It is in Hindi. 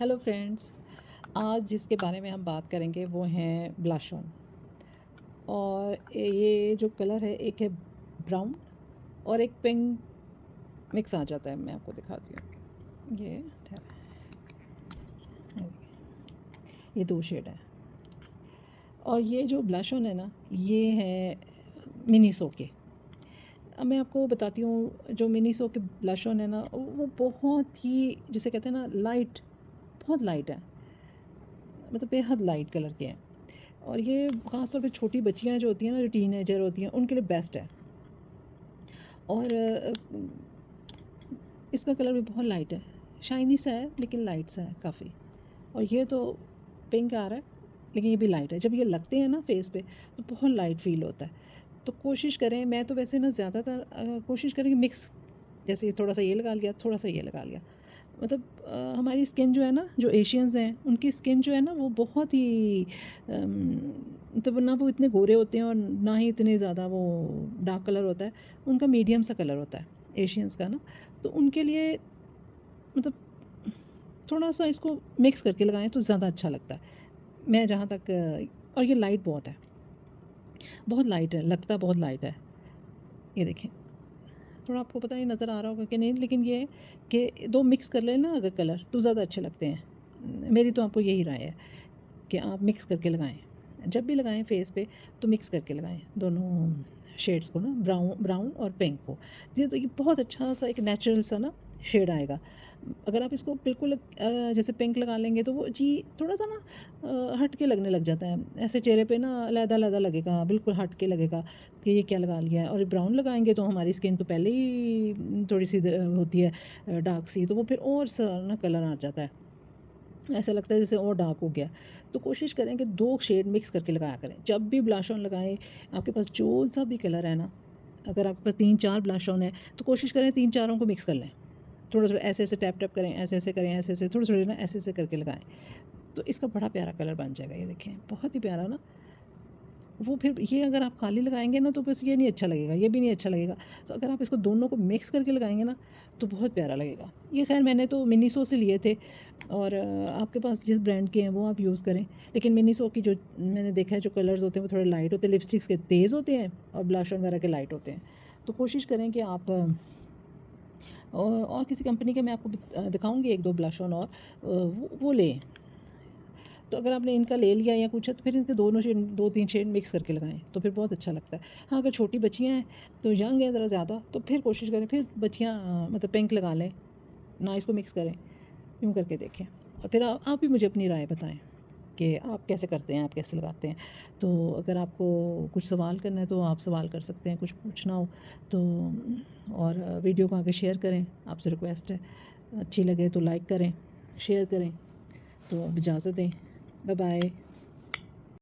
हेलो फ्रेंड्स, आज जिसके बारे में हम बात करेंगे वो हैं ब्लश ऑन। और ये जो कलर है, एक है ब्राउन और एक पिंक मिक्स आ जाता है। मैं आपको दिखाती हूँ। ये दो शेड है। और ये जो ब्लश ऑन है ना, ये है मिनीसो के। अब मैं आपको बताती हूँ, जो मिनीसो के ब्लश ऑन है ना, वो बहुत ही, जिसे कहते हैं ना, लाइट, बहुत लाइट है, मतलब बेहद लाइट कलर के हैं। और ये ख़ास तौर पे छोटी बच्चियाँ जो होती हैं ना, जो टीनेजर होती हैं, उनके लिए बेस्ट है। और इसका कलर भी बहुत लाइट है, शाइनी सा है लेकिन लाइट सा है काफ़ी। और ये तो पिंक आ रहा है, लेकिन ये भी लाइट है। जब ये लगते हैं ना फेस पे तो बहुत लाइट फील होता है। तो कोशिश करें, मैं तो वैसे ना ज़्यादातर कोशिश करें कि मिक्स, जैसे थोड़ा सा ये लगा लिया, थोड़ा सा ये लगा लिया। मतलब हमारी स्किन जो है ना, जो एशियंस हैं, उनकी स्किन जो है ना, वो बहुत ही मतलब ना वो इतने गोरे होते हैं और ना ही इतने ज़्यादा वो डार्क कलर होता है। उनका मीडियम सा कलर होता है एशियंस का ना। तो उनके लिए मतलब थोड़ा सा इसको मिक्स करके लगाएं तो ज़्यादा अच्छा लगता है। मैं जहाँ तक और ये लाइट बहुत है, बहुत लाइट है, लगता बहुत लाइट है। ये देखें, थोड़ा आपको पता नहीं नज़र आ रहा होगा कि नहीं, लेकिन ये है कि दो मिक्स कर लें ना अगर कलर, तो ज़्यादा अच्छे लगते हैं। मेरी तो आपको यही राय है कि आप मिक्स करके लगाएं। जब भी लगाएं फेस पे तो मिक्स करके लगाएं दोनों शेड्स को ना, ब्राउन ब्राउन और पिंक को। ये बहुत अच्छा सा एक नेचुरल सा ना शेड आएगा। अगर आप इसको बिल्कुल जैसे पिंक लगा लेंगे तो वो जी थोड़ा सा ना हट के लगने लग जाता है। ऐसे चेहरे पे ना अलग-अलग लगेगा, बिल्कुल हट के लगेगा कि ये क्या लगा लिया है। और ब्राउन लगाएंगे तो हमारी स्किन तो पहले ही थोड़ी सी होती है डार्क सी, तो वो फिर और सा ना कलर आ जाता है, ऐसा लगता है जैसे और डार्क हो गया। तो कोशिश करें कि दो शेड मिक्स करके लगाया करें जब भी ब्लश ऑन लगाएं। आपके पास जो सा भी कलर है ना, अगर आपके पास 3-4 ब्लश ऑन है तो कोशिश करें 3 चारों को मिक्स कर लें। थोड़ा-थोड़ा ऐसे-ऐसे टैप-टैप करें, ऐसे-ऐसे करें, ऐसे-ऐसे थोड़े-थोड़े ना ऐसे-ऐसे करके लगाएँ। तो इसका बड़ा प्यारा कलर बन जाएगा। ये देखें, बहुत ही प्यारा ना। वो फिर ये अगर आप खाली लगाएँगे ना तो बस ये नहीं अच्छा लगेगा, ये भी नहीं अच्छा लगेगा। तो अगर आप इसको दोनों को मिक्स करके लगाएँगे ना तो बहुत प्यारा लगेगा। ये ख़ैर मैंने तो मिनीसो से लिए थे। और आपके पास जिस ब्रांड के हैं वो आप यूज़ करें। लेकिन मिनीसो की जो मैंने देखा है, जो कलर्स होते हैं वो थोड़े लाइट होते हैं, लिपस्टिक्स के तेज़ होते हैं और ब्लश वगैरह के लाइट होते हैं। तो कोशिश करें कि आप और किसी कंपनी के मैं आपको दिखाऊँगी 1-2 ब्लश ऑन और वो लें। तो अगर आपने इनका ले लिया या कुछ है तो फिर इनके दोनों शेड, 2-3 शेड मिक्स करके लगाएँ तो फिर बहुत अच्छा लगता है। हाँ, अगर छोटी बच्चियाँ हैं तो यंग हैं ज़रा ज़्यादा, तो फिर कोशिश करें, फिर बच्चियाँ मतलब पिंक लगा लें, ना इसको मिक्स करें। यूँ करके देखें और फिर आप भी मुझे अपनी राय बताएँ कि आप कैसे करते हैं, आप कैसे लगाते हैं। तो अगर आपको कुछ सवाल करना है तो आप सवाल कर सकते हैं, कुछ पूछना हो तो। और वीडियो को आगे शेयर करें, आपसे रिक्वेस्ट है। अच्छी लगे तो लाइक करें, शेयर करें। तो अब इजाज़त दें। Bye bye.